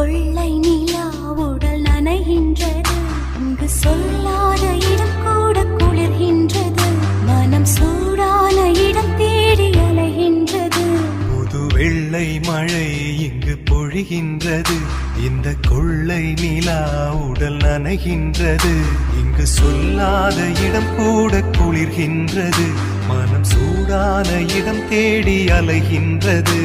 கொள்ளை நிலா உடல் நனைகின்றது. இங்கு சொல்லாத இடம் கூட குளிர்கின்றது. மனம் சூடான இடம் தேடி அலைகின்றது. புது வெள்ளை மழை இங்கு பொழிகின்றது. இந்த கொள்ளை நிலா உடல் நனைகின்றது. இங்கு சொல்லாத இடம் கூட குளிர்கின்றது. மனம் சூடான இடம் தேடி அலைகின்றது.